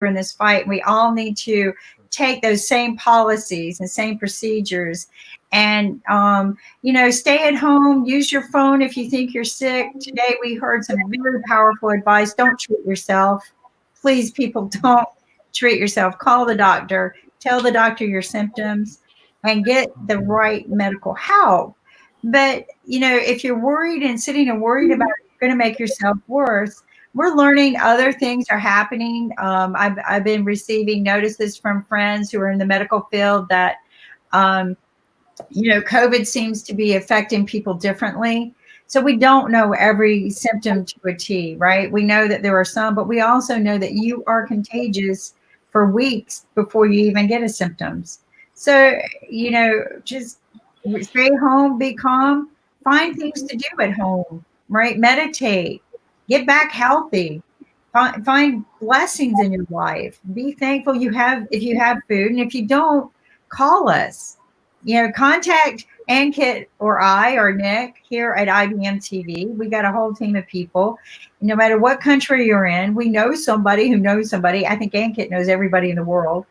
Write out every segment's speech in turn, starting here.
in this fight. We all need to take those same policies and same procedures and, stay at home, use your phone if you think you're sick. Today we heard some very powerful advice. Don't treat yourself. Please, people, don't treat yourself. Call the doctor, tell the doctor your symptoms, and get the right medical help. But, if you're worried and sitting and worried about it, you're going to make yourself worse. We're learning other things are happening. I've been receiving notices from friends who are in the medical field that, COVID seems to be affecting people differently. So we don't know every symptom to a T, right? We know that there are some, but we also know that you are contagious for weeks before you even get a symptoms. So, just stay home, be calm, find things to do at home, right? Meditate, get back healthy, find blessings in your life. Be thankful if you have food, and if you don't, call us. Contact Ankit or I or Nick here at IBM TV. We got a whole team of people. No matter what country you're in, we know somebody who knows somebody. I think Ankit knows everybody in the world.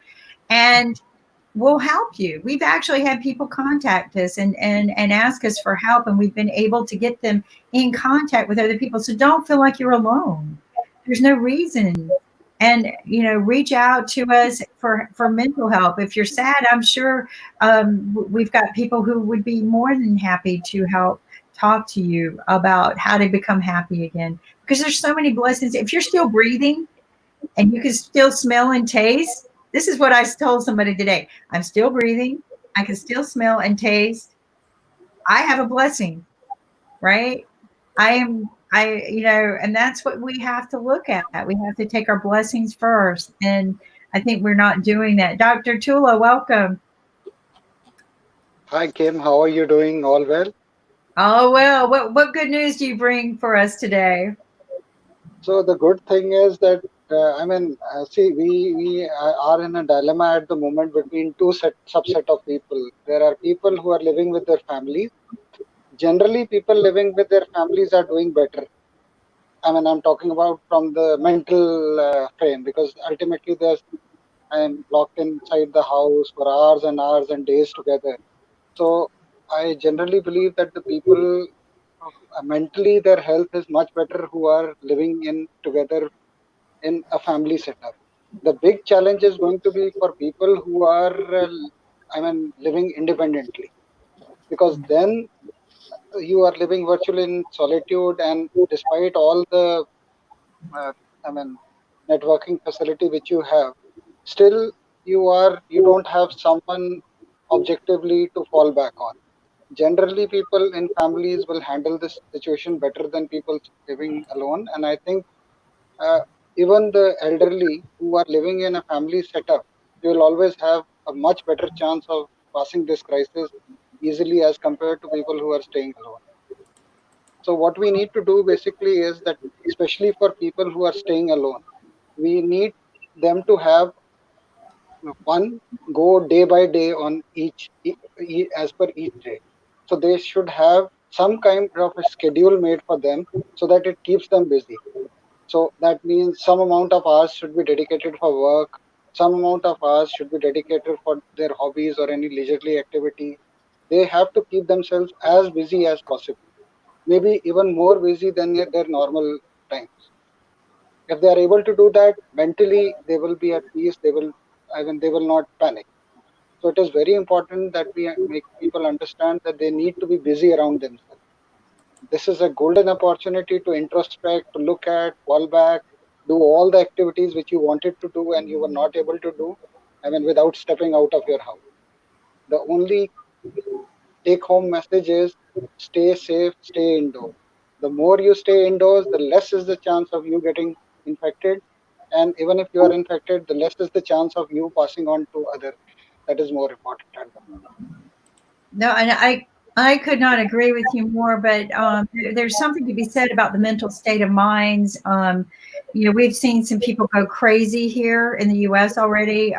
And we'll help you. We've actually had people contact us and ask us for help, and we've been able to get them in contact with other people. So don't feel like you're alone. There's no reason. And, reach out to us for mental help. If you're sad, I'm sure we've got people who would be more than happy to help talk to you about how to become happy again. Because there's so many blessings. If you're still breathing and you can still smell and taste, this is what I told somebody today. I'm still breathing. I can still smell and taste. I have a blessing, right? and that's what we have to look at. We have to take our blessings first. And I think we're not doing that. Dr. Tula, welcome. Hi, Kim. How are you doing? All well? Oh, well, what good news do you bring for us today? So the good thing is that see, we are in a dilemma at the moment between two subset of people. There are people who are living with their families. Generally, people living with their families are doing better. I'm talking about from the mental frame, because ultimately I'm locked inside the house for hours and hours and days together. So I generally believe that the people mentally their health is much better who are living in together in a family setup. The big challenge is going to be for people who are living independently, because then you are living virtually in solitude, and despite all the uh, I mean networking facility which you have, still you don't have someone objectively to fall back on. Generally, people in families will handle this situation better than people living alone. And I think uh, even the elderly who are living in a family setup, they will always have a much better chance of passing this crisis easily as compared to people who are staying alone. So what we need to do basically is that, especially for people who are staying alone, we need them to have one, go day by day on as per each day. So they should have some kind of a schedule made for them so that it keeps them busy. So that means some amount of hours should be dedicated for work, some amount of hours should be dedicated for their hobbies or any leisurely activity. They have to keep themselves as busy as possible, maybe even more busy than their normal times. If they are able to do that, mentally they will be at peace. They will not panic. So it is very important that we make people understand that they need to be busy around themselves. This is a golden opportunity to introspect, to look at, fall back, do all the activities which you wanted to do and you were not able to do, without stepping out of your house. The only take home message is stay safe, stay indoors. The more you stay indoors, the less is the chance of you getting infected. And even if you are infected, the less is the chance of you passing on to others. That is more important at the moment. No, and I could not agree with you more. But there's something to be said about the mental state of minds. We've seen some people go crazy here in the U.S. already.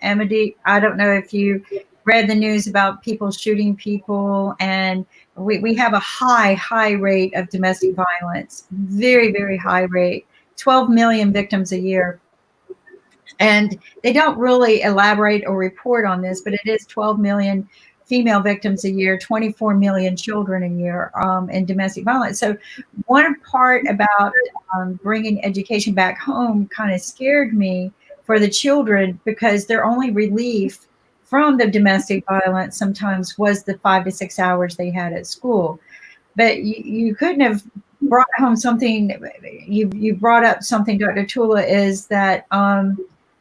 Amity, I don't know if you read the news about people shooting people, and we have a high rate of domestic violence, very high rate, 12 million victims a year. And they don't really elaborate or report on this, but it is 12 million female victims a year, 24 million children a year in domestic violence. So, one part about bringing education back home kind of scared me for the children because their only relief from the domestic violence sometimes was the 5 to 6 hours they had at school. But you couldn't have brought home something. You brought up something, Dr. Tula, is that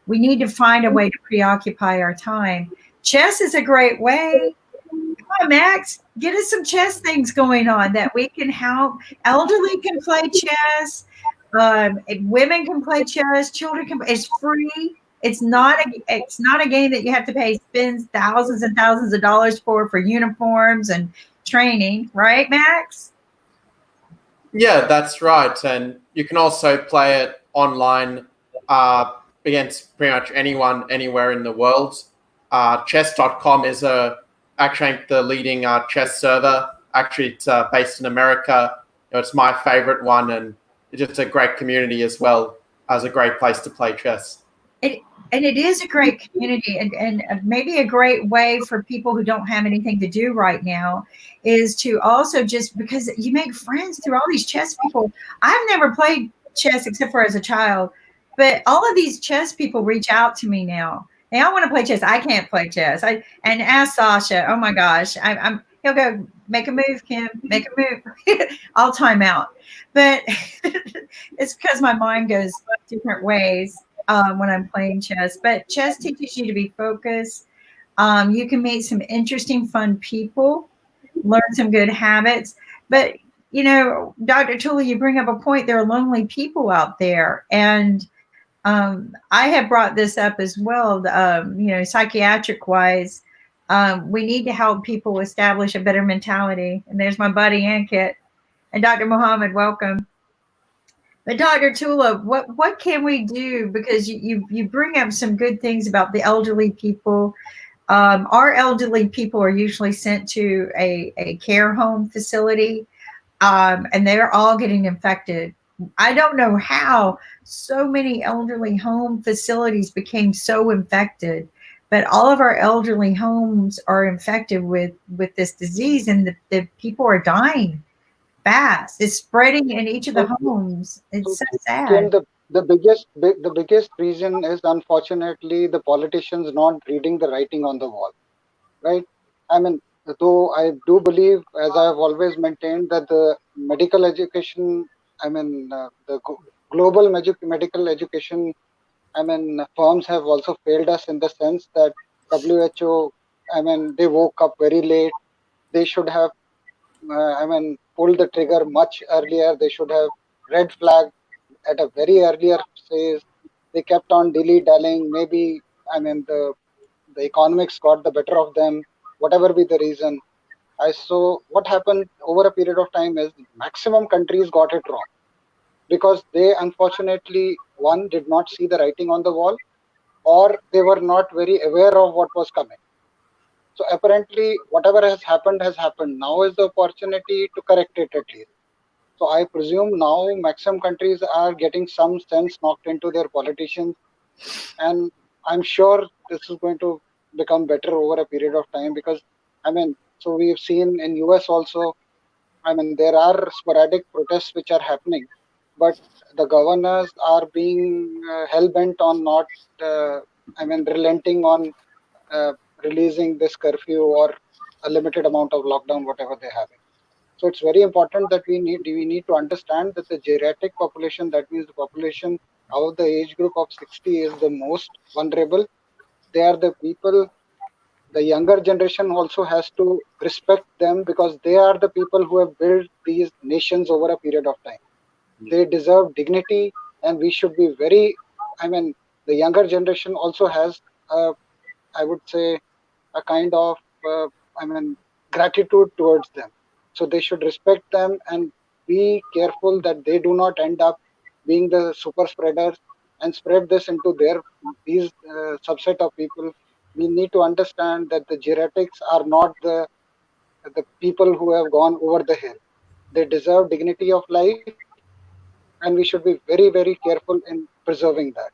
we need to find a way to preoccupy our time. Chess is a great way. Come on, Max, get us some chess things going on that we can help. Elderly can play chess. Women can play chess. Children can. It's free. It's not a game that you have to pay spend thousands and thousands of dollars for uniforms and training, right, Max? Yeah, that's right. And you can also play it online against pretty much anyone, anywhere in the world. Chess.com is actually the leading chess server. Actually, it's based in America. It's my favorite one, and it's just a great community as well as a great place to play chess. It, and it is a great community, and maybe a great way for people who don't have anything to do right now is to also, just because you make friends through all these chess people. I've never played chess except for as a child, but all of these chess people reach out to me now. Hey, I want to play chess. I can't play chess. And ask Sasha. Oh my gosh, I'm. He'll go, make a move, Kim. Make a move. I'll time out. But it's because my mind goes different ways when I'm playing chess. But chess teaches you to be focused. You can meet some interesting, fun people, learn some good habits. But, Dr. Tully, you bring up a point. There are lonely people out there. And I have brought this up as well, psychiatric wise. We need to help people establish a better mentality. And there's my buddy Ankit. And Dr. Mohammad, welcome. But Dr. Tula, what can we do? Because you bring up some good things about the elderly people. Our elderly people are usually sent to a care home facility, and they're all getting infected. I don't know how so many elderly home facilities became so infected, but all of our elderly homes are infected with this disease, and the people are dying fast. It's spreading in each of the So, homes. It's so so Kim, sad. the biggest reason is unfortunately the politicians not reading the writing on the wall, right? I mean, though I do believe, as I have always maintained, that the medical education, global medical education, firms have also failed us in the sense that WHO, they woke up very late. They should have, pulled the trigger much earlier. They should have red flag at a very earlier stage. They kept on dilly-dallying. Maybe, the economics got the better of them, whatever be the reason. I saw what happened over a period of time is maximum countries got it wrong because they unfortunately, one, did not see the writing on the wall, or they were not very aware of what was coming. So apparently whatever has happened has happened. Now is the opportunity to correct it at least. So I presume now maximum countries are getting some sense knocked into their politicians, and I'm sure this is going to become better over a period of time because so we've seen in US also. There are sporadic protests which are happening, but the governors are being hell bent on not, relenting on uh, releasing this curfew or a limited amount of lockdown, whatever they have. So it's very important that we need to understand that the geriatric population, that means the population of the age group of 60, is the most vulnerable. They are the people. The younger generation also has to respect them because they are the people who have built these nations over a period of time. They deserve dignity, and we should be very. I mean, the younger generation also has, I would say, a kind of uh, I mean gratitude towards them. So they should respect them and be careful that they do not end up being the super spreaders and spread this into these subset of people. We need to understand that the geriatrics are not the people who have gone over the hill. They deserve dignity of life, and we should be very, very careful in preserving that.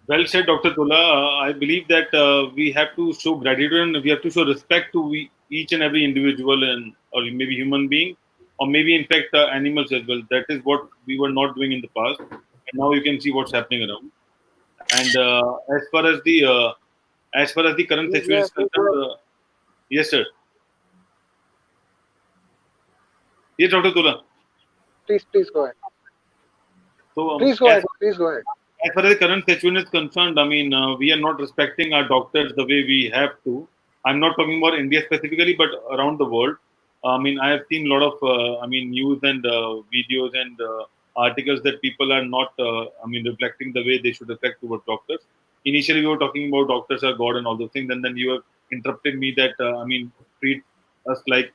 Well said, Dr. Tula. I believe that we have to show gratitude and we have to show respect to each and every individual and or maybe human being, or maybe in fact animals as well. That is what we were not doing in the past, and now you can see what's happening around. And as far as the current situation Yeah, is concerned, yes, sir. Yes, Dr. Tula. please go ahead. So Please go ahead. Please go ahead. as far as the current situation is concerned, I mean, we are not respecting our doctors the way we have to. I'm not talking about India specifically, but around the world. I mean, I have seen a lot of, news and videos and articles that people are not, reflecting the way they should reflect towards doctors. Initially, we were talking about doctors are God and all those things, and then you have interrupted me that, treat us like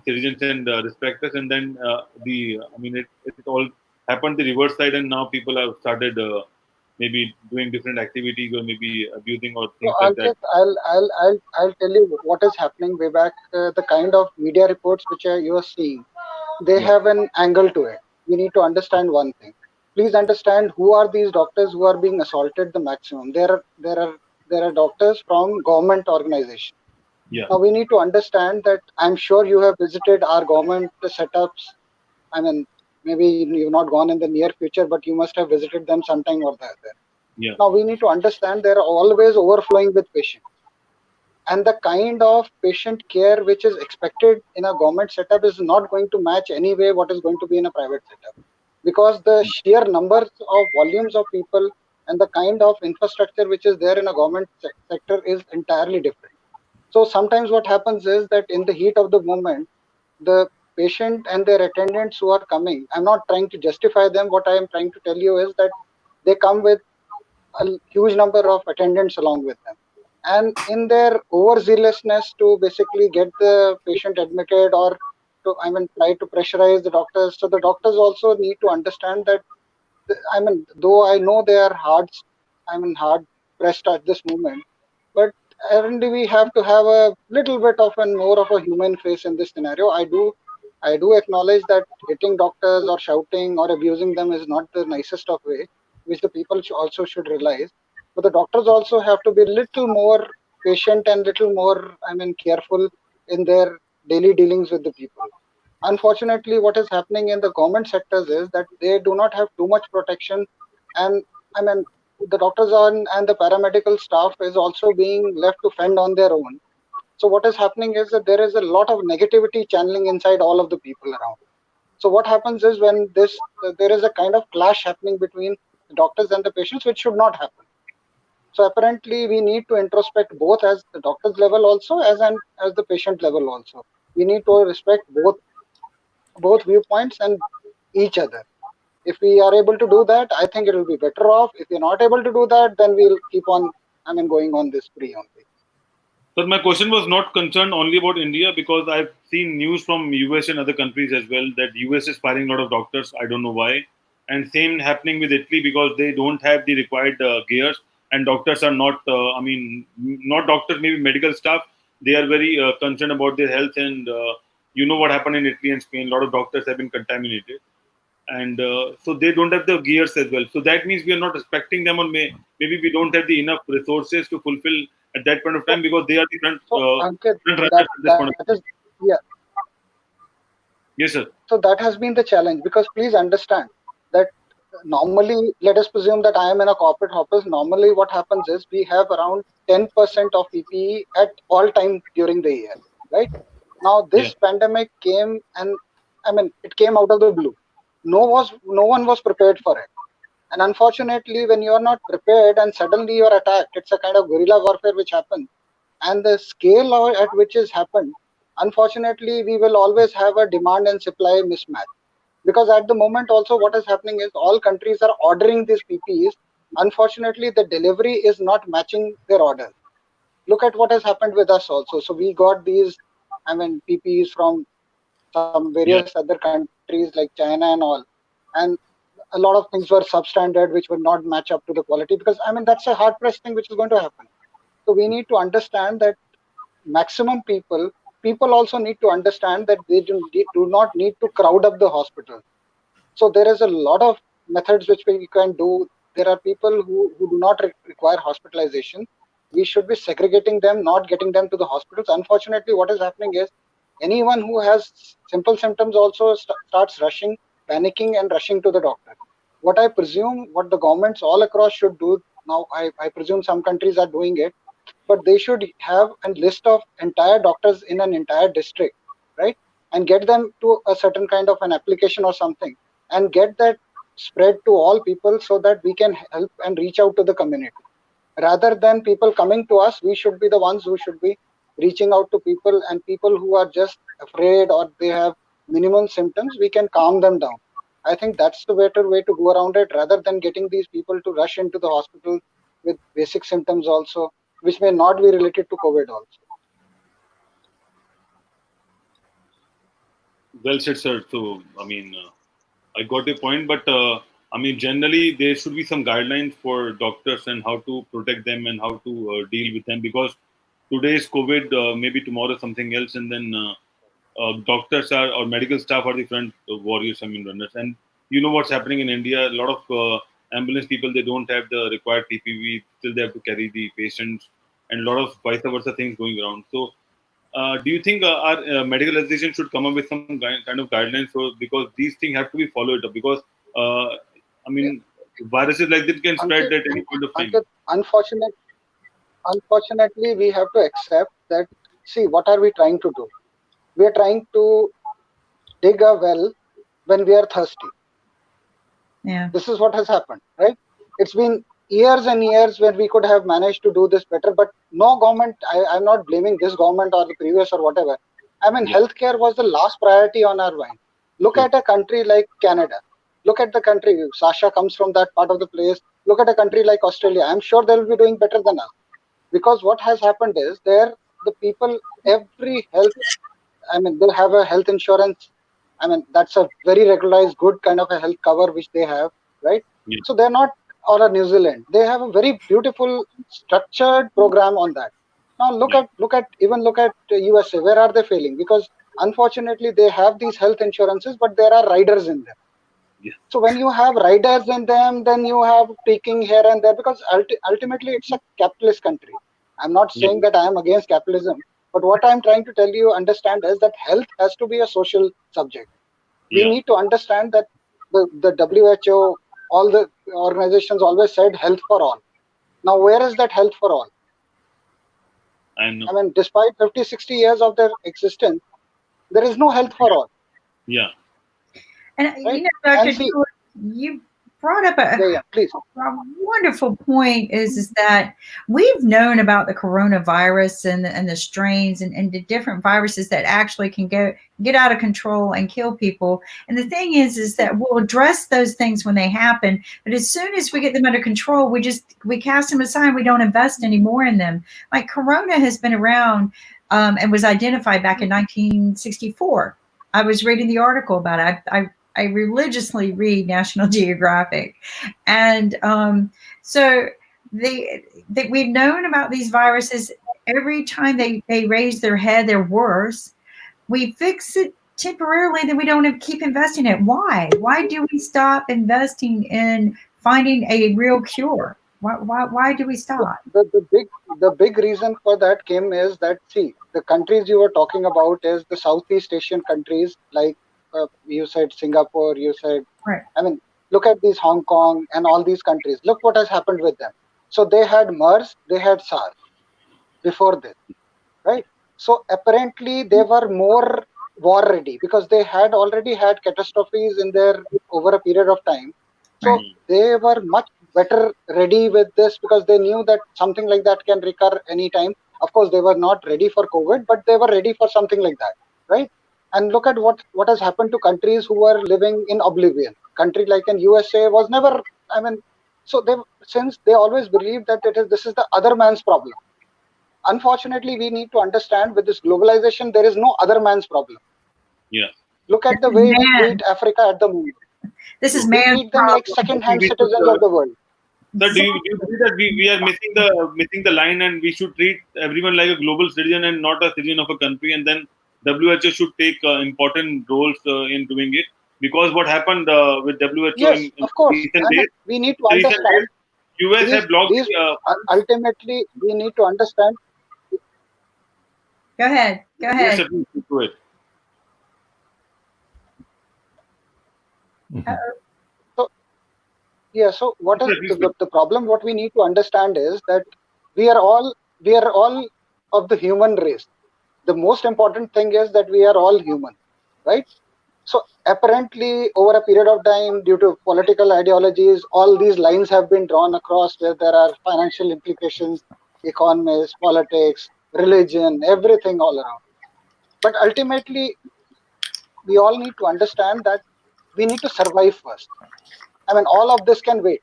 citizens and respect us. And then it all happened the reverse side, and now people have started maybe doing different activities or maybe abusing or So things like that. I'll tell you what is happening way back. The kind of media reports which you are seeing, they Yeah, have an angle to it. We need to understand one thing. Please understand who are these doctors who are being assaulted the maximum. There are doctors from government organizations. yeah, Now we need to understand that I'm sure you have visited our government setups. I mean, maybe you've not gone in the near future, but you must have visited them sometime or the other. yeah, Now we need to understand they're always overflowing with patients, and the kind of patient care which is expected in a government setup is not going to match anyway what is going to be in a private setup, because the sheer numbers of volumes of people and the kind of infrastructure which is there in a government sector is entirely different. So sometimes what happens is that in the heat of the moment, the patient and their attendants who are coming, I'm not trying to justify them. What I am trying to tell you is that they come with a huge number of attendants along with them. And in their overzealousness to basically get the patient admitted or to, try to pressurize the doctors. So the doctors also need to understand that, though I know they are hard pressed at this moment, but apparently we have to have a little bit of a more of a human face in this scenario. I do acknowledge that hitting doctors or shouting or abusing them is not the nicest of way, which the people also should realize. But the doctors also have to be little more patient and little more, careful in their daily dealings with the people. Unfortunately, what is happening in the government sectors is that they do not have too much protection, and I mean the doctors and the paramedical staff is also being left to fend on their own. So what is happening is that there is a lot of negativity channeling inside all of the people around. So what happens is when there is a kind of clash happening between the doctors and the patients, which should not happen. So apparently we need to introspect both as the doctor's level also as the patient level also. We need to respect both viewpoints and each other. If we are able to do that, I think it will be better off. If we're not able to do that, then we'll keep on going on this spree only. but my question was not concerned only about India, because I've seen news from US and other countries as well that US is firing a lot of doctors. I don't know why. And same happening with Italy, because they don't have the required gears, and doctors are not. Not doctors, maybe medical staff. They are very concerned about their health, and you know what happened in Italy and Spain. A lot of doctors have been contaminated, and so they don't have the gears as well. So that means we are not respecting them, or maybe we don't have the enough resources to fulfill at that point of So, time, because they are the so Ankit, front runners that at this point that of is time. yeah. Yes, sir. So that has been the challenge, because please understand that normally, let us presume that I am in a corporate office. Normally, what happens is we have around 10% of PPE at all time during the year, right? Now Yeah, this pandemic came, and it came out of the blue. No one was prepared for it. And unfortunately, when you are not prepared and suddenly you are attacked, it's a kind of guerrilla warfare which happens. And the scale at which is happened, unfortunately, we will always have a demand and supply mismatch. Because at the moment, also, what is happening is all countries are ordering these PPEs. Unfortunately, the delivery is not matching their orders. Look at what has happened with us also. So we got these, PPEs from some various yeah, other countries like China and all. And a lot of things were substandard, which would not match up to the quality, because that's a hard pressed thing which is going to happen. So we need to understand that maximum people also need to understand that they do not need to crowd up the hospital. So there is a lot of methods which we can do. there are people who do not require hospitalization. We should be segregating them, not getting them to the hospitals. Unfortunately, what is happening is anyone who has simple symptoms also starts rushing, panicking, and rushing to the doctor. What I presume, what the governments all across should do now, I presume some countries are doing it, but they should have a list of entire doctors in an entire district, right? And get them to a certain kind of an application or something, and get that spread to all people so that we can help and reach out to the community. Rather than people coming to us, we should be the ones who should be reaching out to people, and people who are just afraid or they have minimum symptoms, we can calm them down. I think that's the better way to go around it, rather than getting these people to rush into the hospital with basic symptoms also, which may not be related to COVID also. Well said, sir. So, I mean, I got your point, but I mean, generally, there should be some guidelines for doctors and how to protect them and how to deal with them, because today is COVID, maybe tomorrow something else, and then doctors are or medical staff are the front warriors, I mean, runners. And you know what's happening in India? A lot of ambulance people, they don't have the required PPV, still they have to carry the patients, and a lot of vice versa things going around. So, do you think our medical association should come up with some kind of guidelines? So, because these things have to be followed up, because I mean, viruses like this can spread Ankit, at any point of time. Ankit, unfortunately, we have to accept that. See, what are we trying to do? We are trying to dig a well when we are thirsty. Yeah. This is what has happened, right? It's been years and years when we could have managed to do this better, but no government, I'm not blaming this government or the previous or whatever. I mean, healthcare was the last priority on our mind. Look at a country like Canada. Look at the country. Sasha comes from that part of the place. Look at a country like Australia. I'm sure they'll be doing better than us. Because what has happened is there, the people, every health, I mean, they have a health insurance. I mean, that's a very regularized, good kind of a health cover which they have, right? Yeah. So they're not, or a New Zealand. They have a very beautiful, structured program on that. Now look at USA. Where are they failing? Because unfortunately they have these health insurances, but there are riders in them. Yeah. So when you have riders in them, then you have tweaking here and there, because ultimately it's a capitalist country. I'm not saying that I am against capitalism, but what I'm trying to tell you, understand, is that health has to be a social subject. We need to understand that the WHO, all the organizations always said health for all. Now, where is that health for all? I know. I mean, despite 50, 60 years of their existence, there is no health for all. Yeah. And Right? you know, Dr. And see, George, you brought up a please. wonderful point is that we've known about the coronavirus and the strains and the different viruses that actually can get out of control and kill people. And the thing is that we'll address those things when they happen, but as soon as we get them under control, we cast them aside. We don't invest anymore in them. Like corona has been around and was identified back in 1964. I was reading the article about it. I religiously read National Geographic, and so we've known about these viruses. Every time they raise their head, they're worse. We fix it temporarily, then we don't keep investing in it. Why? Why do we stop investing in finding a real cure? Why do we stop? The big reason for that came is that, see, the countries you were talking about is the Southeast Asian countries, like you said Singapore, you said, right. I mean, look at these Hong Kong and all these countries. Look what has happened with them. So they had MERS, they had SARS before this, right? So apparently they were more war ready because they had already had catastrophes in their over a period of time. So they were much better ready with this because they knew that something like that can recur anytime. Of course, they were not ready for COVID, but they were ready for something like that, right? And look at what has happened to countries who were living in oblivion. Country like in USA was never, I mean, so since they always believed that this is the other man's problem. Unfortunately, we need to understand with this globalization, there is no other man's problem. Yeah. Look at the way we treat Africa at the moment. This is we treat them like second-hand citizens of the world. Sir, do you believe that we are missing the line, and we should treat everyone like a global citizen and not a citizen of a country, and then WHO should take important roles in doing it? because what happened with WHO Yes, in of course. recent I mean, days, we need to understand US have blocked these ultimately we need to understand. Go ahead. Go Yes, ahead. sir, please do it. So yeah, so what Yes, is sir, please do it. the problem? What we need to understand is that we are all of the human race. The most important thing is that we are all human, right? So apparently, over a period of time, due to political ideologies, all these lines have been drawn across where there are financial implications, economics, politics, religion, everything all around. But ultimately, we all need to understand that we need to survive first. I mean, all of this can wait,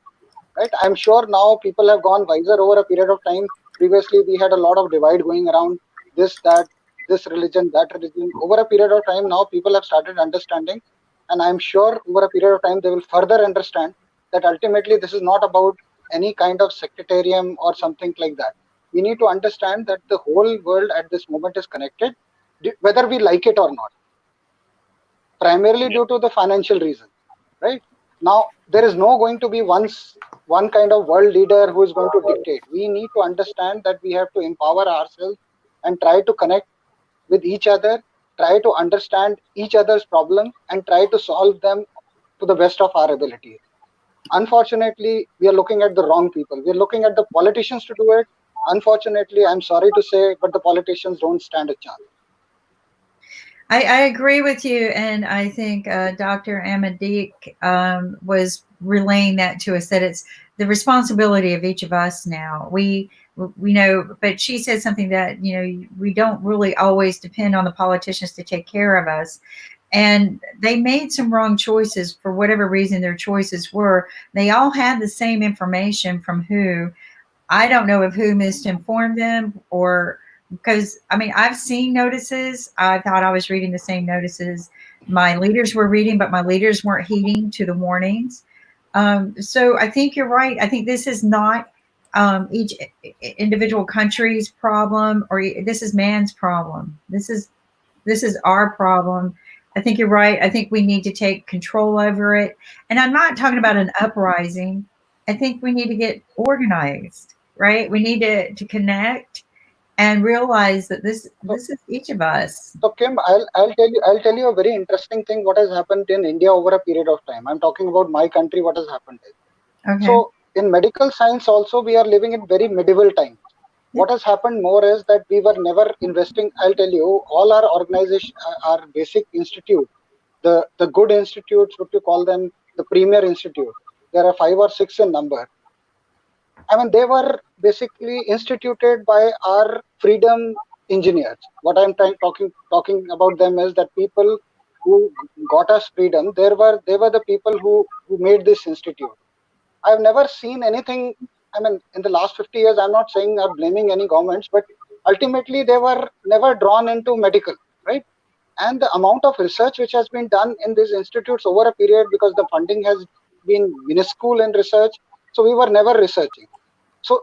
right? I'm sure now people have gone wiser over a period of time. Previously, we had a lot of divide going around this, that, this religion, that religion. Over a period of time, now people have started understanding, and I'm sure over a period of time they will further understand that ultimately this is not about any kind of sectarian or something like that. We need to understand that the whole world at this moment is connected, whether we like it or not, primarily due to the financial reason, right? Now there is no going to be one kind of world leader who is going to dictate. We need to understand that we have to empower ourselves and try to connect with each other, try to understand each other's problems and try to solve them to the best of our abilities. Unfortunately, we are looking at the wrong people. We are looking at the politicians to do it. Unfortunately, I'm sorry to say, but the politicians don't stand a chance. I agree with you, and I think Dr. Amadik was relaying that to us, that it's the responsibility of each of us now. We know, but she said something that, we don't really always depend on the politicians to take care of us. And they made some wrong choices for whatever reason their choices were. They all had the same information from who. I don't know if who misinformed them, or because I've seen notices. I thought I was reading the same notices my leaders were reading, but my leaders weren't heeding to the warnings. So I think you're right. I think this is not each individual country's problem, or this is man's problem. This is our problem. I think you're right. I think we need to take control over it. And I'm not talking about an uprising. I think we need to get organized, right? We need to connect and realize that So, this is each of us. so Kim, I'll tell you a very interesting thing. What has happened in India over a period of time? I'm talking about my country. What has happened is, Okay. so in medical science also we are living in very medieval times. What has happened more is that we were never investing. I'll tell you, all our organization, our basic institute, the good institutes, what you call them, the premier institute. There are 5 or 6 in number. I mean, they were basically instituted by our freedom engineers. What I'm talking about them is that people who got us freedom. They were the people who made this institute. I've never seen anything. I mean, in the last 50 years, I'm not saying I'm blaming any governments, but ultimately they were never drawn into medical, right? And the amount of research which has been done in these institutes over a period, because the funding has been minuscule in research, so we were never researching. So,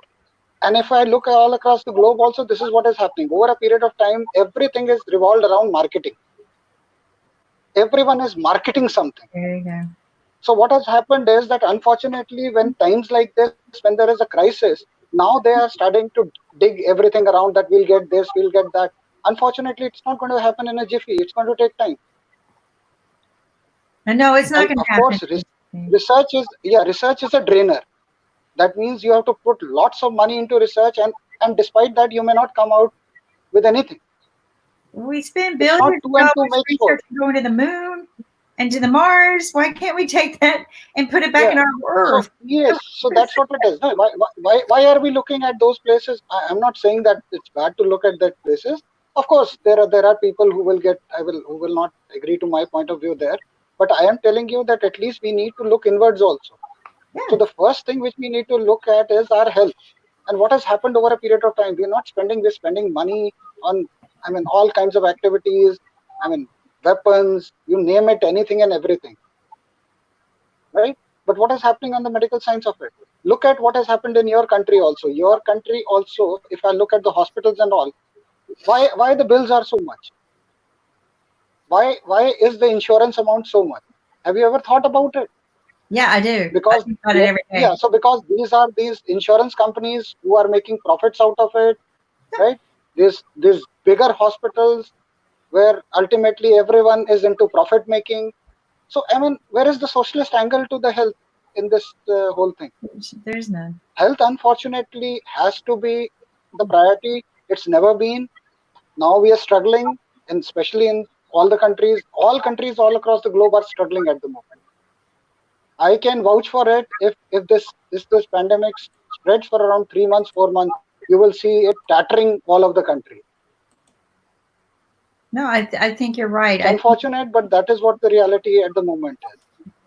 and if I look all across the globe, also this is what is happening over a period of time. Everything is revolved around marketing. Everyone is marketing something. There you go. So what has happened is that unfortunately, when times like this, when there is a crisis, now they are starting to dig everything around that we'll get this, we'll get that. Unfortunately, it's not going to happen in a jiffy. It's going to take time. And no, it's not And going to of happen. course, research is a drainer. That means you have to put lots of money into research, and despite that, you may not come out with anything. We spend It's not billions two of and two dollars makes four. researching going to the moon and to the Mars. Why can't we take that and put it back Yeah. in our So Earth? yes, so that's what it is. No, why are we looking at those places? I'm not saying that it's bad to look at that places. Of course, there are people who will who will not agree to my point of view there. But I am telling you that at least we need to look inwards also. Yeah. So the first thing which we need to look at is our health. And what has happened over a period of time? We're spending money on, I mean, all kinds of activities, I mean, weapons, you name it, anything and everything. Right? But what is happening on the medical science of it? Look at what has happened in your country also. Your country also, if I look at the hospitals and all, why the bills are so much? Why is the insurance amount so much? Have you ever thought about it? Yeah, I do. I Because think about it every day. so because these insurance companies who are making profits out of it, right? These bigger hospitals where ultimately everyone is into profit making. So I mean, where is the socialist angle to the health in this whole thing? There's none. Health, unfortunately, has to be the priority. It's never been. Now we are struggling, and especially in all countries all across the globe are struggling at the moment. I can vouch for it. If this pandemic spreads for around 3 months, 4 months, you will see it tattering all of the country. No, I think you're right. It's unfortunate, but that is what the reality at the moment is.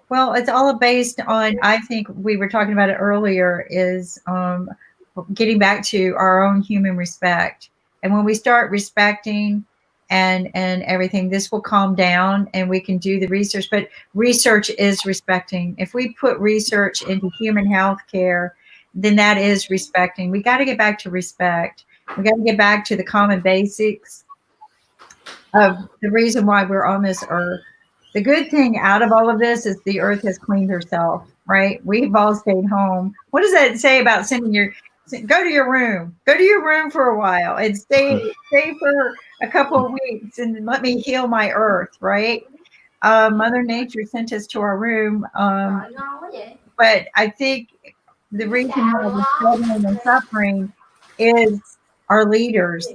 Well, it's all based on, I think we were talking about it earlier, is getting back to our own human respect. And when we start respecting and everything, this will calm down and we can do the research. But research is respecting. If we put research into human health care, then that is respecting. We got to get back to respect. We got to get back to the common basics of the reason why we're on this earth. The good thing out of all of this is the earth has cleaned herself, right? We've all stayed home. What does that say about go to your room, for a while and stay for a couple of weeks and let me heal my earth, right? Mother Nature sent us to our room. But I think the reason why we're struggling and suffering is our leaders.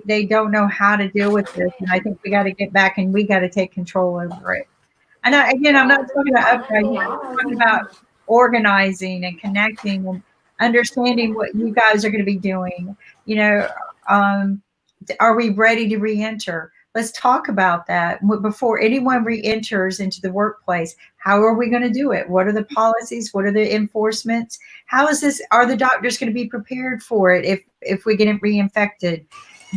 They don't know how to deal with this, and I think we got to get back and we got to take control over it. And again, I'm not talking about uprising. I'm talking about organizing and connecting and understanding what you guys are going to be doing. You know, um, are we ready to re-enter? Let's talk about that before anyone re-enters into the workplace. How are we going to do it? What are the policies? What are the enforcements? How is this? Are the doctors going to be prepared for it if we get reinfected?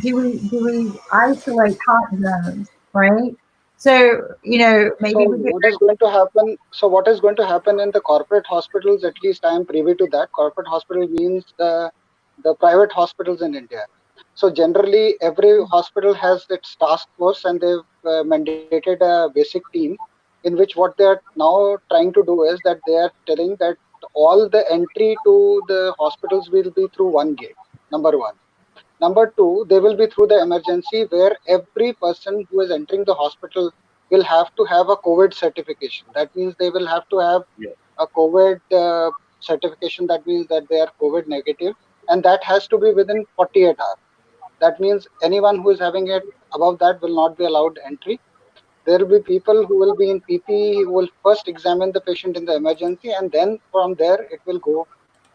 Do we isolate hot zones? Right. So maybe So we get. what is going to happen? So what is going to happen in the corporate hospitals? At least I am privy to that. Corporate hospital means the private hospitals in India. So generally, every hospital has its task force, and they've mandated a basic team in which what they are now trying to do is that they are telling that all the entry to the hospitals will be through one gate. Number one. Number two, they will be through the emergency where every person who is entering the hospital will have to have a COVID certification. That means they will have to have a COVID certification. That means that they are COVID negative, and that has to be within 48 hours. That means anyone who is having it above that will not be allowed entry. There will be people who will be in PPE who will first examine the patient in the emergency, and then from there it will go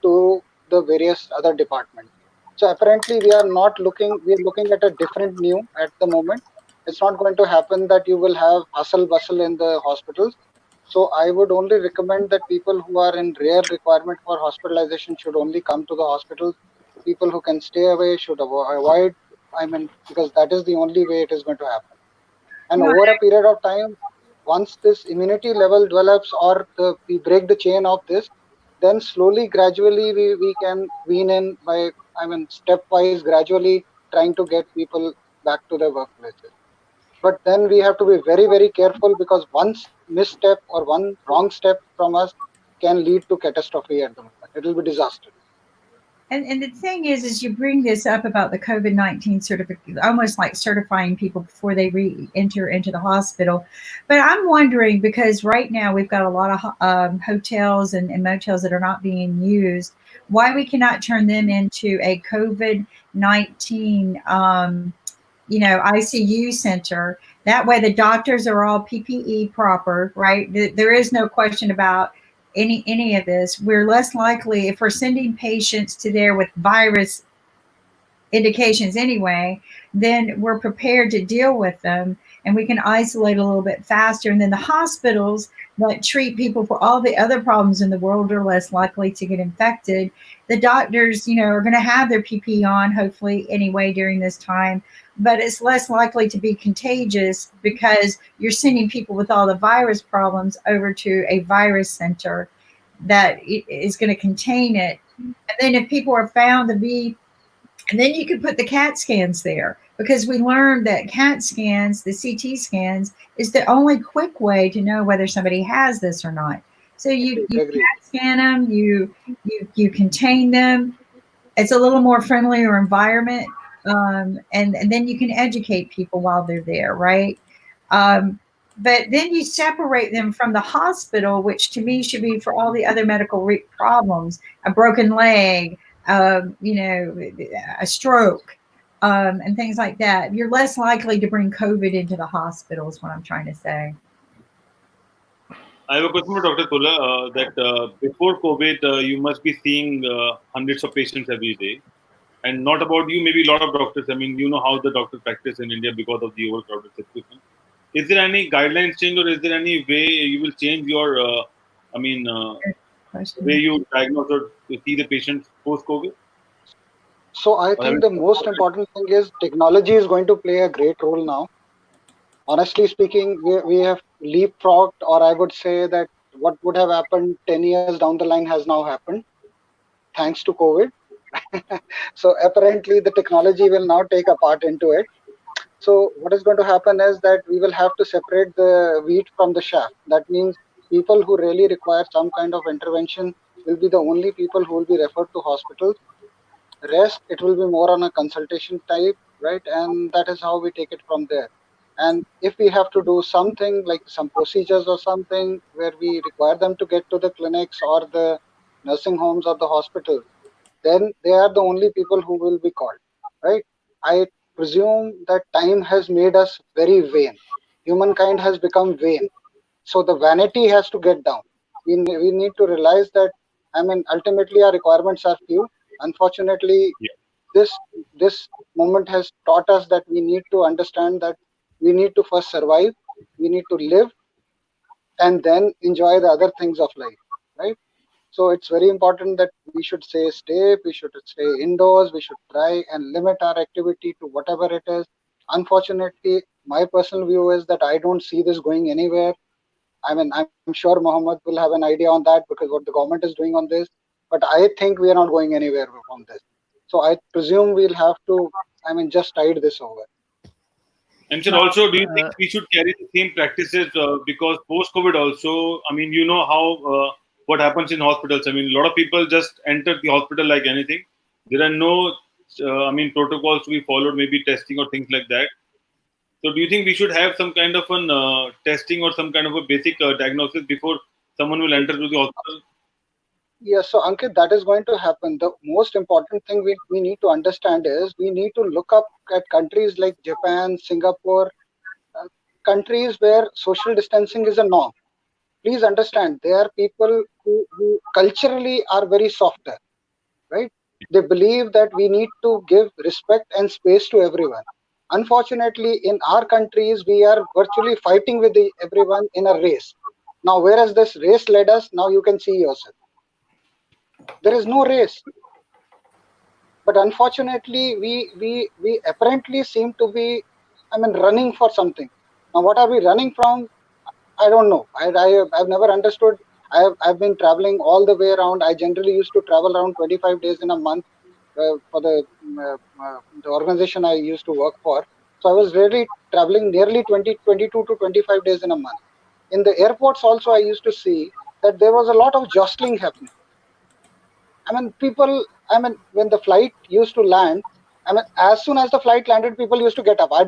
to the various other departments. So apparently we are not looking, we are looking at a different new at the moment. It's not going to happen that you will have hustle bustle in the hospitals. So I would only recommend that people who are in rare requirement for hospitalization should only come to the hospitals. People who can stay away should avoid, I mean, because that is the only way it is going to happen. And No, over a period of time, once this immunity level develops or we break the chain of this, then slowly, gradually, we can wean in by, I mean, stepwise, gradually trying to get people back to their workplaces. But then we have to be very, very careful because one misstep or one wrong step from us can lead to catastrophe at the moment. It will be disaster. and the thing is you bring this up about the COVID-19 certificate, almost like certifying people before they re-enter into the hospital. But I'm wondering, because right now we've got a lot of hotels and motels that are not being used, why we cannot turn them into a COVID-19 ICU center. That way the doctors are all PPE proper, right? There is no question about any of this. We're less likely, if we're sending patients to there with virus indications anyway, then we're prepared to deal with them and we can isolate a little bit faster. And then the hospitals that treat people for all the other problems in the world are less likely to get infected. The doctors, are going to have their PPE on, hopefully, anyway, during this time, but it's less likely to be contagious because you're sending people with all the virus problems over to a virus center that is going to contain it. And then if people are found to be And then you could put the CAT scans there, because we learned that CAT scans, the CT scans, is the only quick way to know whether somebody has this or not. So you Agreed. CAT scan them, you contain them. It's a little more friendlier environment, and then you can educate people while they're there, right? Um, but then you separate them from the hospital, which to me should be for all the other medical problems, a broken leg, you know, a stroke, and things like that. You're less likely to bring COVID into the hospital, is what I'm trying to say. I have a question for Dr. Tola. That before COVID, you must be seeing hundreds of patients every day, and not about you, maybe a lot of doctors. I mean, you know how the doctor practice in India because of the overcrowded situation. Is there any guidelines change, or is there any way you will change your, I mean, way Question. you diagnose or see the patients post COVID? So I Or have think the most important thing is technology is going to play a great role now. Honestly speaking, we have leapfrogged, or I would say that what would have happened 10 years down the line has now happened thanks to COVID. So apparently the technology will now take a part into it. So what is going to happen is that we will have to separate the wheat from the chaff. That means people who really require some kind of intervention will be the only people who will be referred to hospitals. Rest, it will be more on a consultation type, right? And that is how we take it from there. And if we have to do something like some procedures or something where we require them to get to the clinics or the nursing homes or the hospitals, then they are the only people who will be called, right? I presume that time has made us very vain. Humankind has become vain. So the vanity has to get down. We need to realize that, I mean, ultimately our requirements are few. Unfortunately, yeah. this this moment has taught us that we need to understand that we need to first survive, we need to live, and then enjoy the other things of life, right? So it's very important that we should stay, we should stay indoors, we should try and limit our activity to whatever it is. Unfortunately, my personal view is that I don't see this going anywhere. I mean, I'm sure Mohammed will have an idea on that because what the government is doing on this, but I think we are not going anywhere from this. So I presume we'll have to, I mean, just tide this over. And sir, also, do you think we should carry the same practices because post-COVID also, I mean, you know how what happens in hospitals. I mean, a lot of people just enter the hospital like anything. There are no, I mean, protocols to be followed, maybe testing or things like that. So, do you think we should have some kind of an testing or some kind of a basic diagnosis before someone will enter to the hospital? Yes, so Ankit, that is going to happen. The most important thing we need to understand is we need to look up at countries like Japan, Singapore, uh, countries where social distancing is a norm. Please understand, they are people who culturally are very softer, right? They believe that we need to give respect and space to everyone. Unfortunately, in our countries, we are virtually fighting with everyone in a race. Now, whereas this race led us, now you can see yourself. There is no race. But unfortunately, we apparently seem to be, I mean, running for something. Now, what are we running from? I don't know. I've never understood. I've been traveling all the way around. I generally used to travel around 25 days in a month for the organization I used to work for. So I was really traveling nearly 22 to 25 days in a month. In the airports also, I used to see that there was a lot of jostling happening. I mean, people, I mean, when the flight used to land, I mean, as soon as the flight landed, people used to get up. I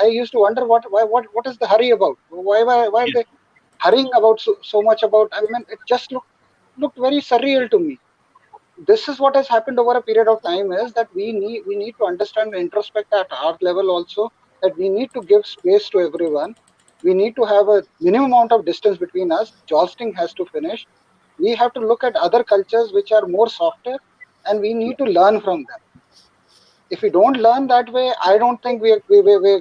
used to wonder what is the hurry about? Why are Yes. they hurrying about so much about? I mean, it just looked very surreal to me. This is what has happened over a period of time is that we need to understand and introspect at our level also, that we need to give space to everyone. We need to have a minimum amount of distance between us. Jostling has to finish. We have to look at other cultures which are more softer, and we need to learn from them. If we don't learn that way, I don't think we're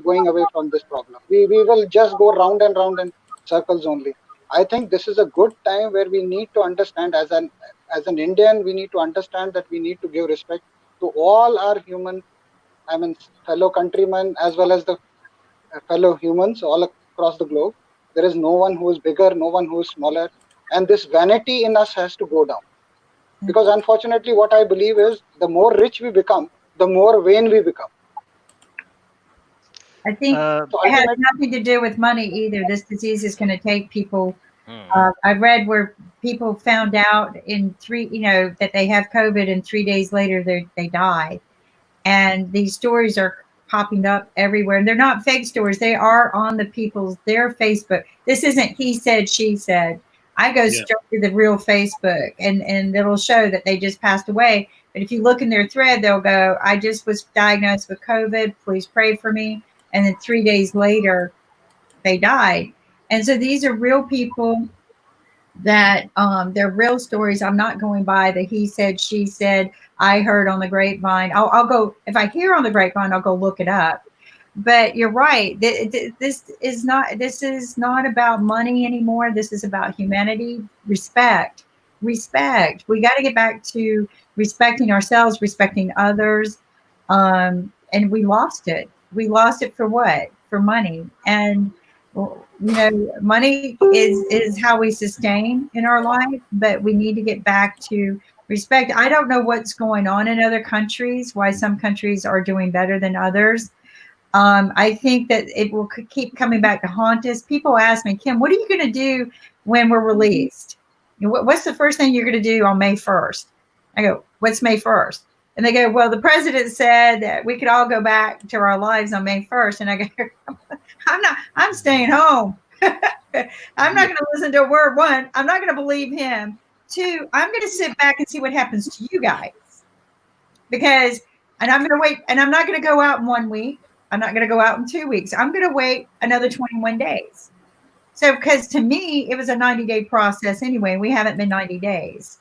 going away from this problem. We will just go round and round in circles only. I think this is a good time where we need to understand, as an Indian, we need to understand that we need to give respect to all our human, I mean, fellow countrymen as well as the fellow humans all across the globe. There is no one who is bigger, no one who is smaller, and this vanity in us has to go down. Because unfortunately, what I believe is the more rich we become, the more vain we become. I think So it has ultimately, nothing to do with money either. This disease is going to take people. Hmm. I read where people found out in that they have COVID, and 3 days later they die. And these stories are popping up everywhere. And they're not fake stories. They are on their Facebook. This isn't he said, she said. I go Yeah. straight to the real Facebook, and it'll show that they just passed away. But if you look in their thread, they'll go, I just was diagnosed with COVID. Please pray for me. And then 3 days later, they died. And so these are real people that they're real stories. I'm not going by the he said, she said, I heard on the grapevine. I'll go, if I hear on the grapevine, I'll go look it up. But you're right. This is not about money anymore. This is about humanity, respect, respect. We got to get back to respecting ourselves, respecting others. And we lost it. We lost it for what? For money. And money is how we sustain in our life, but we need to get back to respect. I don't know what's going on in other countries, why some countries are doing better than others. I think that it will keep coming back to haunt us. People ask me, Kim, what are you going to do when we're released? What's the first thing you're going to do on May 1st? I go, what's May 1st? And they go, well, the president said that we could all go back to our lives on May 1st. And I go, I'm staying home. I'm not going to listen to a word. One, I'm not going to believe him. Two, I'm going to sit back and see what happens to you guys. And I'm going to wait, and I'm not going to go out in 1 week. I'm not going to go out in 2 weeks. I'm going to wait another 21 days. So, because to me, it was a 90-day process anyway. We haven't been 90 days.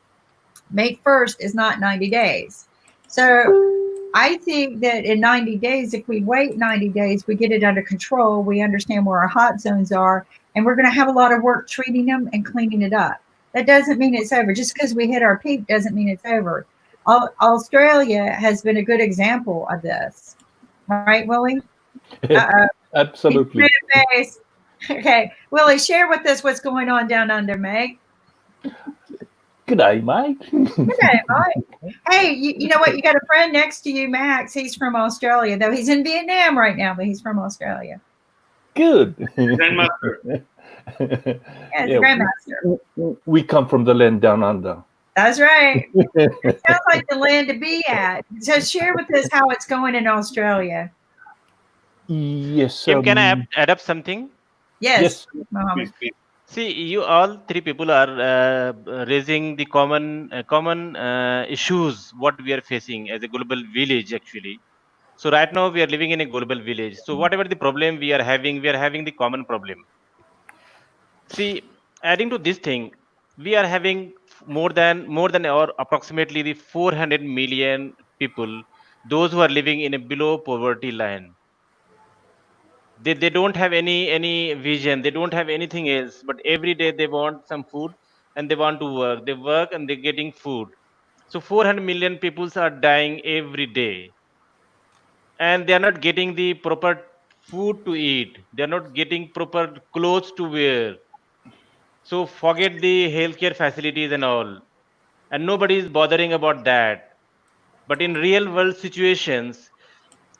May 1st is not 90 days. So I think that in 90 days, if we wait 90 days, we get it under control. We understand where our hot zones are, and we're going to have a lot of work treating them and cleaning it up. That doesn't mean it's over. Just because we hit our peak doesn't mean it's over. Australia has been a good example of this. Right, Willie? Absolutely. Okay, Willie, share with us what's going on down under, Meg. Good day, mate. Okay, Mike. Hey, you know what? You got a friend next to you, Max. He's from Australia, though he's in Vietnam right now, but he's from Australia. Good. Grandmaster. Yeah, he's a grandmaster. We come from the land down under. That's right. It sounds like the land to be at. So share with us how it's going in Australia. Yes. Kim, can I add up something? Yes, Yes. Mohammed. Please, please. See, you all three people are raising the common issues what we are facing as a global village actually. So right now we are living in a global village. So whatever the problem we are having the common problem. See, adding to this thing, we are having more than or approximately the 400 million people, those who are living in a below poverty line. They don't have any vision, they don't have anything else, but every day they want some food and they want to work, they work and they're getting food. So 400 million people are dying every day, and they are not getting the proper food to eat, they are not getting proper clothes to wear. So forget the healthcare facilities and all, and nobody is bothering about that. But in real world situations,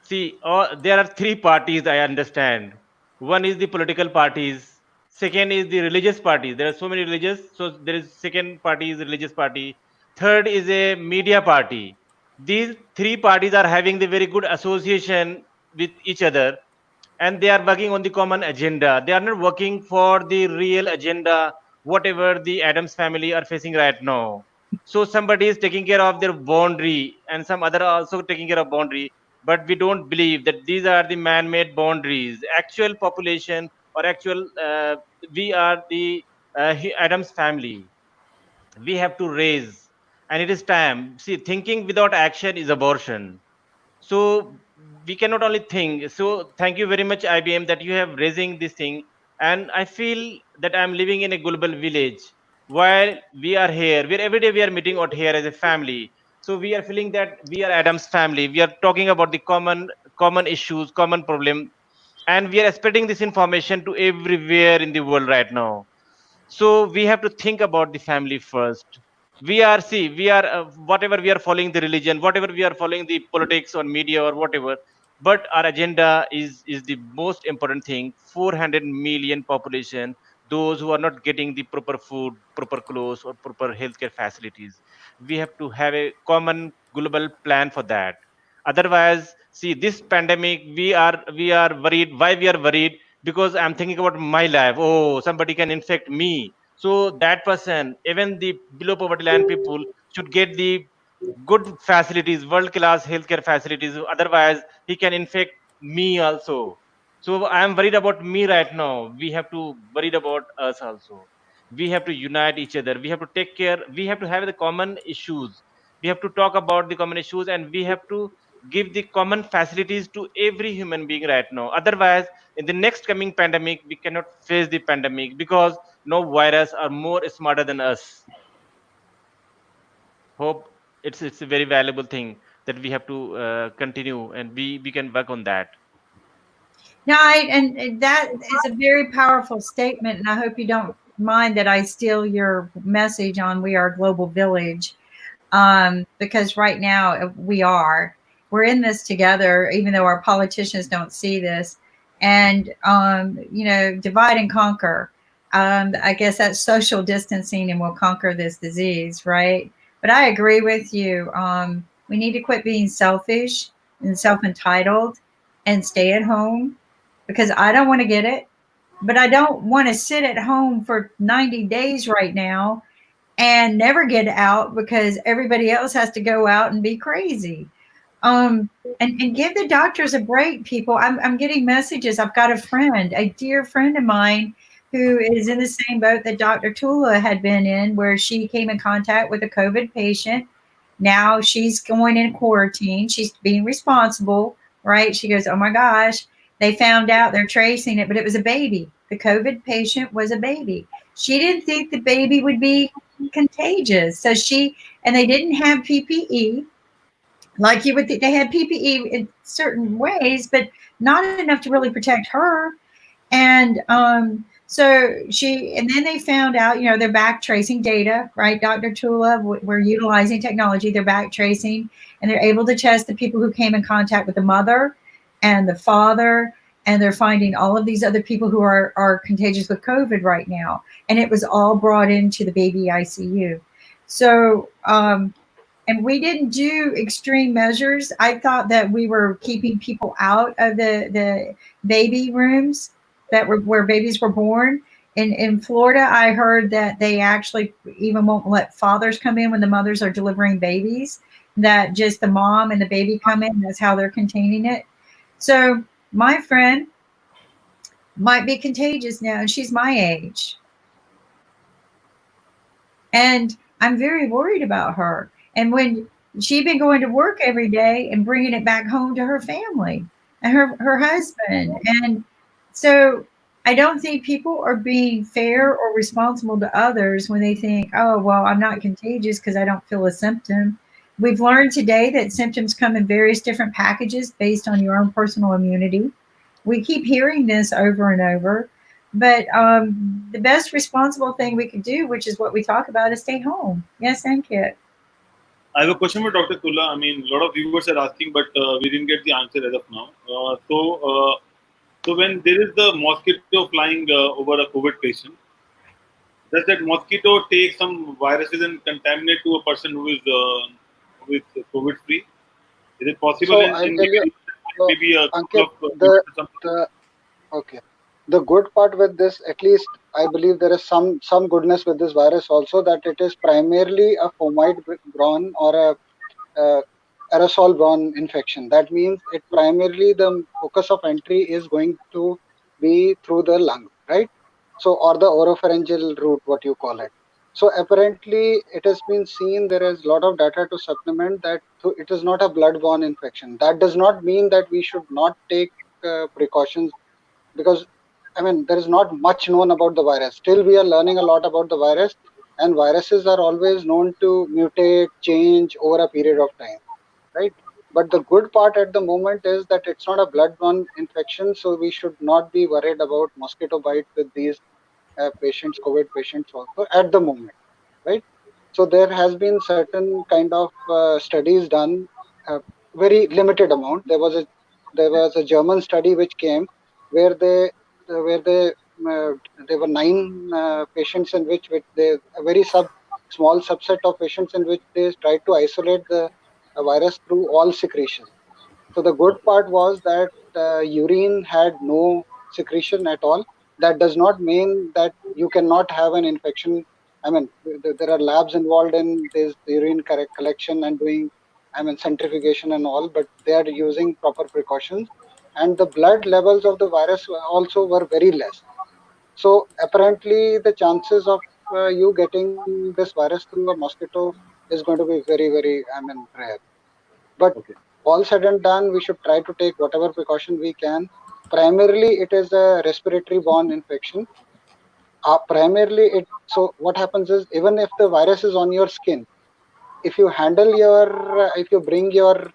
see, there are three parties I understand. One is the political parties. Second is the religious parties. There are so many religious. So there is second party is religious party. Third is a media party. These three parties are having the very good association with each other, and they are working on the common agenda. They are not working for the real agenda, whatever the Adams family are facing right now. So somebody is taking care of their boundary, and some other are also taking care of boundary. But we don't believe that these are the man-made boundaries. Actual population or actual, we are the Adams family. We have to raise, and it is time. See, thinking without action is abortion. So we cannot only think. So thank you very much, IBM, that you have raising this thing. And I feel that I'm living in a global village. While we are here, we're every day we are meeting out here as a family. So we are feeling that we are Adam's family. We are talking about the common issues, common problem, and we are spreading this information to everywhere in the world right now. So we have to think about the family first. we are whatever we are following the religion, whatever we are following the politics or media or whatever, but our agenda is the most important thing. 400 million population, those who are not getting the proper food, proper clothes, or proper healthcare facilities. We have to have a common global plan for that. Otherwise, see, this pandemic, we are worried. Why we are worried? Because I'm thinking about my life. Oh, somebody can infect me, so that person, even the below poverty line people, should get the good facilities, world class healthcare facilities. Otherwise, he can infect me also. So I am worried about me right now. We have to worried about us also. We have to unite each other. We have to take care. We have to have the common issues. We have to talk about the common issues, and we have to give the common facilities to every human being right now. Otherwise, in the next coming pandemic, we cannot face the pandemic, because no virus are more smarter than us. Hope it's a very valuable thing that we have to continue, and we can work on that. No, and that is a very powerful statement, and I hope you don't mind that I steal your message on We Are Global Village, because right now we're in this together, even though our politicians don't see this, and divide and conquer. I guess that's social distancing, and we'll conquer this disease, right? But I agree with you. We need to quit being selfish and self entitled and stay at home, because I don't want to get it, but I don't want to sit at home for 90 days right now and never get out because everybody else has to go out and be crazy. And give the doctors a break, people. I'm getting messages. I've got a friend, a dear friend of mine, who is in the same boat that Dr. Tula had been in, where she came in contact with a COVID patient. Now she's going in quarantine. She's being responsible, right? She goes, "Oh my gosh, they found out, they're tracing it, but it was a baby. The COVID patient was a baby." She didn't think the baby would be contagious. And they didn't have PPE like you would think. They had PPE in certain ways, but not enough to really protect her. And and then they found out, they're back tracing data, right? Dr. Tula, we're utilizing technology. They're back tracing, and they're able to test the people who came in contact with the mother and the father. And they're finding all of these other people who are contagious with COVID right now. And it was all brought into the baby ICU. So, and we didn't do extreme measures. I thought that we were keeping people out of the baby rooms that were where babies were born. In Florida, I heard that they actually even won't let fathers come in when the mothers are delivering babies, that just the mom and the baby come in. That's how they're containing it. So my friend might be contagious now, and she's my age. And I'm very worried about her. And when she'd been going to work every day and bringing it back home to her family and her husband. And so I don't think people are being fair or responsible to others when they think, oh, well, I'm not contagious because I don't feel a symptom. We've learned today that symptoms come in various different packages based on your own personal immunity. We keep hearing this over and over. But the best responsible thing we could do, which is what we talk about, is stay home. Yes, and Kit. I have a question for Dr. Tula. I mean, a lot of viewers are asking, but we didn't get the answer as of now. So when there is the mosquito flying over a COVID patient, does that mosquito take some viruses and contaminate to a person who is COVID free? Is it possible So in I'll tell you, maybe a couple Ankit, of the okay. The good part with this, at least I believe there is some goodness with this virus also, that it is primarily a fomite-borne or a aerosol-borne infection. That means it primarily, the focus of entry is going to be through the lung, right? So, or the oropharyngeal route, what you call it. So apparently it has been seen, there is a lot of data to supplement that it is not a blood-borne infection. That does not mean that we should not take precautions, because I mean, there is not much known about the virus. Still, we are learning a lot about the virus, and viruses are always known to mutate, change over a period of time, right? But the good part at the moment is that it's not a blood-borne infection, so we should not be worried about mosquito bite with these patients, COVID patients also at the moment, right? So there has been certain kind of studies done, very limited amount. There was a German study which came where they uh, there were 9 patients in which they a very small subset of patients in which they tried to isolate the virus through all secretions. So the good part was that urine had no secretion at all. That does not mean that you cannot have an infection. I mean, there are labs involved in this urine collection and doing, I mean, centrifugation and all, but they are using proper precautions. And the blood levels of the virus also were very less. So apparently, the chances of you getting this virus through a mosquito is going to be very, very, I mean, rare. But Okay. all said and done, we should try to take whatever precaution we can. Primarily, it is a respiratory borne infection. Primarily, so what happens is, even if the virus is on your skin, if you bring your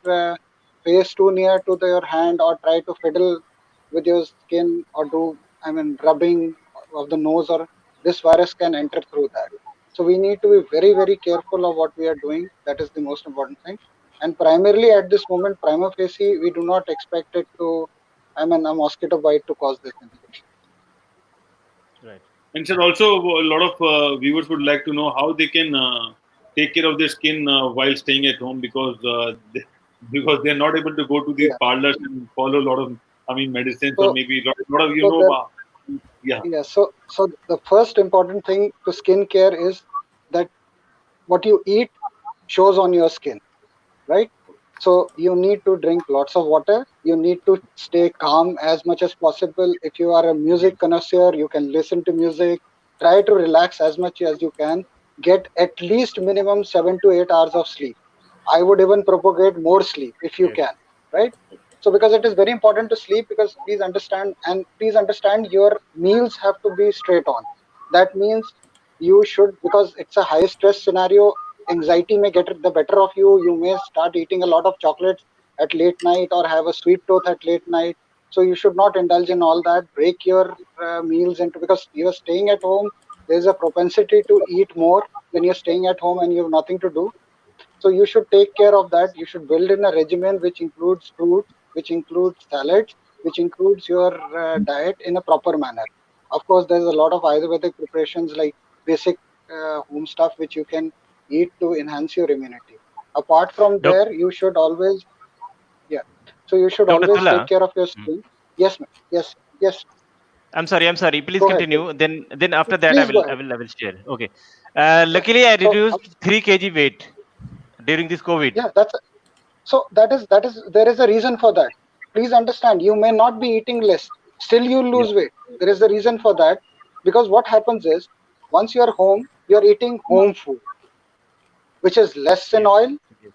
face too near to your hand or try to fiddle with your skin or do, I mean, rubbing of the nose, or this virus can enter through that. So we need to be very, very careful of what we are doing. That is the most important thing. And primarily at this moment, prima facie, we do not expect it to, I mean, a mosquito bite to cause this infection. Right. And sir, also a lot of viewers would like to know how they can take care of their skin while staying at home, because they're not able to go to these Yeah. parlors and follow a lot of, I mean, medicines, or So, maybe lot of so the yeah. yeah. So the first important thing to skin care is that what you eat shows on your skin, right? So you need to drink lots of water. You need to stay calm as much as possible. If you are a music connoisseur, you can listen to music. Try to relax as much as you can. Get at least minimum 7 to 8 hours of sleep. I would even propagate more sleep if you Yes. can, right? So because it is very important to sleep, because please understand your meals have to be straight on. That means you should, because it's a high stress scenario, anxiety may get the better of you. You may start eating a lot of chocolates at late night or have a sweet tooth at late night. So you should not indulge in all that. Break your meals into, because you're staying at home, there's a propensity to eat more when you're staying at home and you have nothing to do. So you should take care of that. You should build in a regimen which includes fruits, which includes salads, which includes your diet in a proper manner. Of course, there's a lot of Ayurvedic preparations like basic home stuff which you can eat to enhance your immunity. Apart from Doc, there, you should always, yeah. So you should Dr. always take Tula, care of your hmm, skin. Yes, ma'am. Yes, yes. I'm sorry. I'm sorry. Please Go ahead. continue. Then after that, I Please go will I ahead. will I will share. Okay. Yeah. Luckily, I So reduced 3 kg weight during this COVID. yeah, that is there is a reason for that. Please understand, you may not be eating less, still you Yeah. lose weight. There is a reason for that, because what happens is, once you're home, you're eating home food, which is less in Yes. oil, Yes.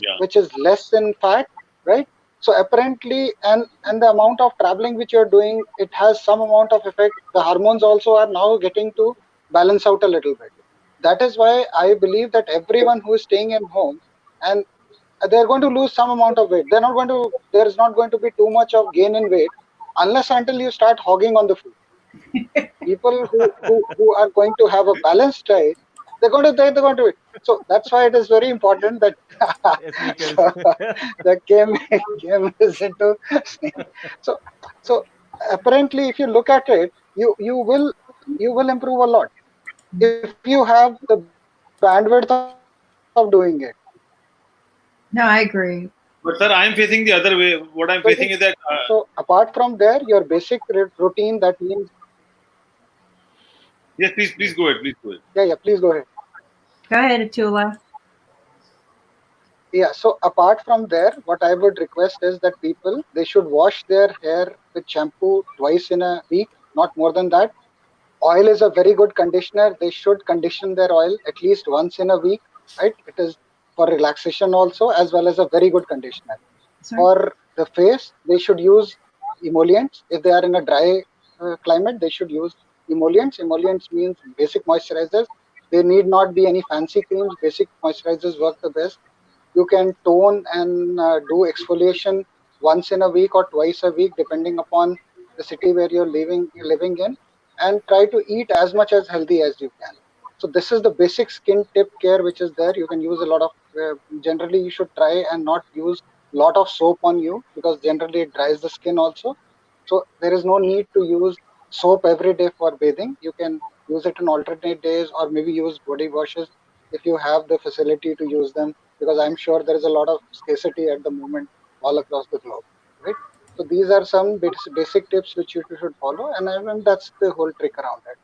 Yeah. which is less in fat, right? So apparently, and the amount of traveling which you're doing, it has some amount of effect. The hormones also are now getting to balance out a little bit. That is why I believe that everyone who is staying in home, and they're going to lose some amount of weight. There is not going to be too much of gain in weight unless until you start hogging on the food. People who are going to have a balanced diet, they're going to eat. So that's why it is very important that Sneakers. so the game is into snake. So so apparently, if you look at it, you will improve a lot if you have the bandwidth of doing it. No, I agree. But sir, I'm facing the other way. What I'm facing is that So apart from there, your basic routine, that means, yes, please Yes. go ahead. Please go ahead. yeah, please go ahead. Go ahead, Atula. Yeah, so apart from there, what I would request is that people, they should wash their hair with shampoo twice in a week, not more than that. Oil is a very good conditioner. They should condition their oil at least once in a week, right? It is for relaxation also, as well as a very good conditioner. Sorry. For the face, they should use emollients. If they are in a dry climate, they should use emollients. Emollients means basic moisturizers. There need not be any fancy creams. Basic moisturizers work the best. You can tone and do exfoliation once in a week or twice a week, depending upon the city where you're living in, and try to eat as much as healthy as you can. So this is the basic skin tip care which is there. You can use a lot of, generally you should try and not use lot of soap on you, because generally it dries the skin also. So there is no need to use soap every day for bathing. You can use it in alternate days, or maybe use body washes if you have the facility to use them, because I'm sure there is a lot of scarcity at the moment all across the globe, right? So these are some basic tips which you should follow, and that's the whole trick around it.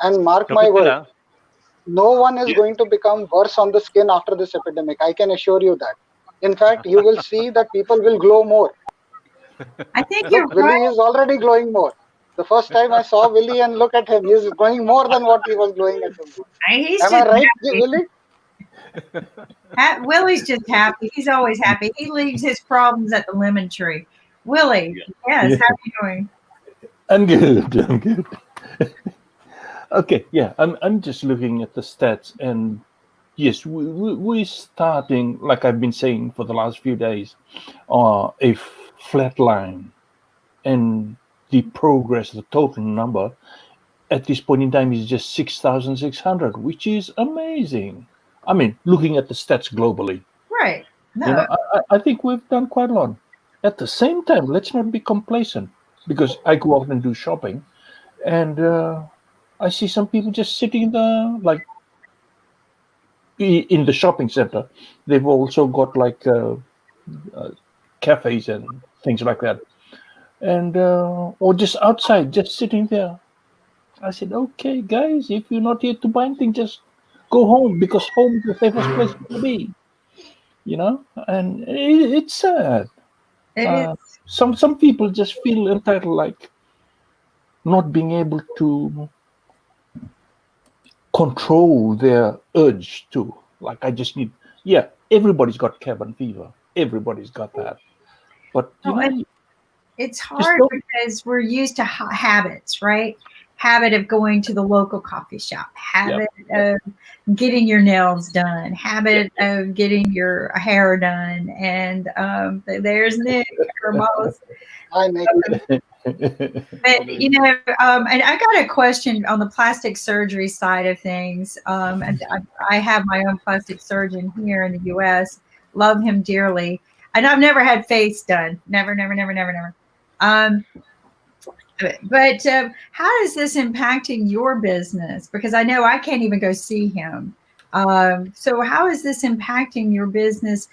And mark Dr. my word, Chula, no one is Yes. going to become worse on the skin after this epidemic. I can assure you that. In fact, you will see that people will glow more. I think Look, you're Willie right. is already glowing more. The first time I saw Willie and look at him, he's glowing more than what he was glowing at the moment. He's Am I just right, happy. Willie? Willie's just happy. He's always happy. He leaves his problems at the lemon tree. Willie, Yeah. yes, Yeah. how are you doing? I'm good. I'm good. Okay, yeah, I'm just looking at the stats, and yes, we're starting, like I've been saying for the last few days, a flat line, and the progress, the total number at this point in time is just 6,600, which is amazing. I mean, looking at the stats globally, Right. you No, know, I think we've done quite a lot. At the same time, let's not be complacent, because I go out and do shopping, and I see some people just sitting in the, like, in the shopping center. They've also got like cafes and things like that, and or just outside, just sitting there. I said, okay, guys, if you're not here to buy anything, just go home, because home is the safest place to be. You know, and it's sad. it is. Some people just feel entitled, like not being able to control their urge to, like, I just need. Yeah, everybody's got cabin fever. Everybody's got that. But you Oh, know, and it's just hard don't. because we're used to habits, right? Habit of going to the local coffee shop, Yep. habit of getting your nails done, habit of getting your hair done. And there's Nick, our boss. Hi, Nick. But and I got a question on the plastic surgery side of things. And I have my own plastic surgeon here in the U.S. Love him dearly, and I've never had face done. Never, never, never, never, never. Um, but how is this impacting your business? Because I know I can't even go see him. So how is this impacting your business?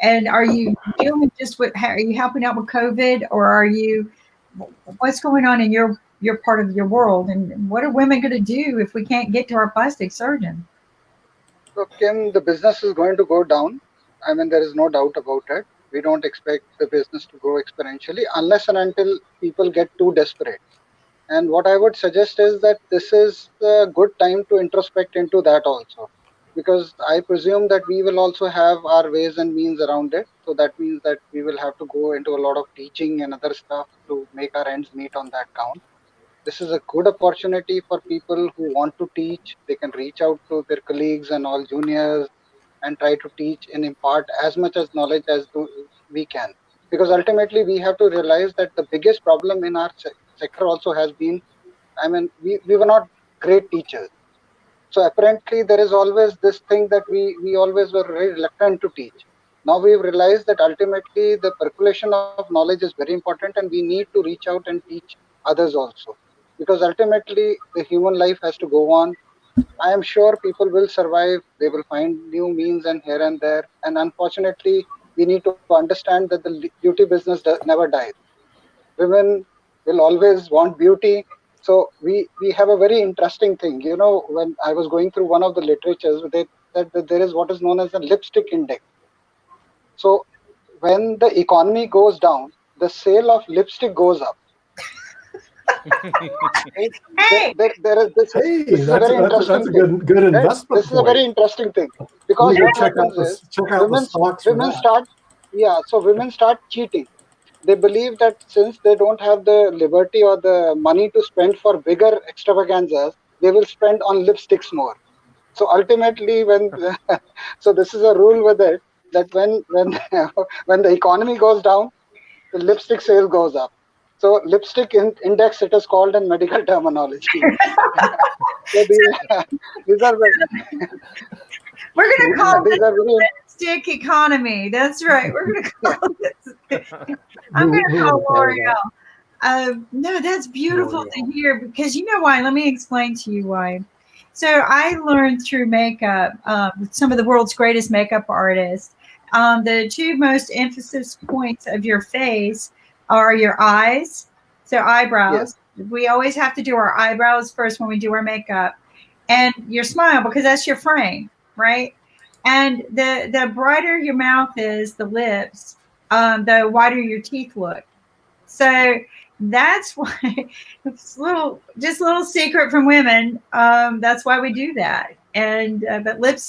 And are you dealing just with? Are you helping out with COVID, or are you? What's going on in your part of your world, and what are women going to do if we can't get to our plastic surgeon? So, Kim, the business is going to go down. I mean, there is no doubt about it. We don't expect the business to grow exponentially unless and until people get too desperate. And what I would suggest is that this is a good time to introspect into that also, because I presume that we will also have our ways and means around it. So that means that we will have to go into a lot of teaching and other stuff to make our ends meet on that count. This is a good opportunity for people who want to teach. They can reach out to their colleagues and all juniors and try to teach and impart as much as knowledge as we can. Because ultimately, we have to realize that the biggest problem in our sector also has been, I mean, we were not great teachers. So apparently, there is always this thing that we always were very reluctant to teach. Now we've realized that ultimately the percolation of knowledge is very important, and we need to reach out and teach others also. Because ultimately, the human life has to go on. I am sure people will survive. They will find new means and here and there. And unfortunately, we need to understand that the beauty business never dies. Women will always want beauty. So we have a very interesting thing. You know, when I was going through one of the literatures, they said that there is what is known as a lipstick index. So when the economy goes down, the sale of lipstick goes up. Right? Hey, There is this. Hey, This is a very that's interesting a thing. good Right? investment This is a point. very interesting thing, Let because me go what happens is check out the stocks for women that. start, yeah, so women start cheating. They believe that since they don't have the liberty or the money to spend for bigger extravaganzas, they will spend on lipsticks more. So ultimately, when so this is a rule with it, that when when the economy goes down, the lipstick sale goes up. So lipstick index, it is called in medical terminology. So these are We're going to call these this are very lipstick economy. That's right. We're going to call this. I'm going to We're call gonna carry that. L'Oreal. No, that's beautiful to hear, because you know why? Let me explain to you why. So I learned through makeup, with some of the world's greatest makeup artists, the two most emphasis points of your face are your eyes. So eyebrows. Yes. We always have to do our eyebrows first when we do our makeup, and your smile, because that's your frame, right? And the brighter your mouth is, the lips, the whiter your teeth look. So that's why it's just a little secret from women. That's why we do that. And but lipstick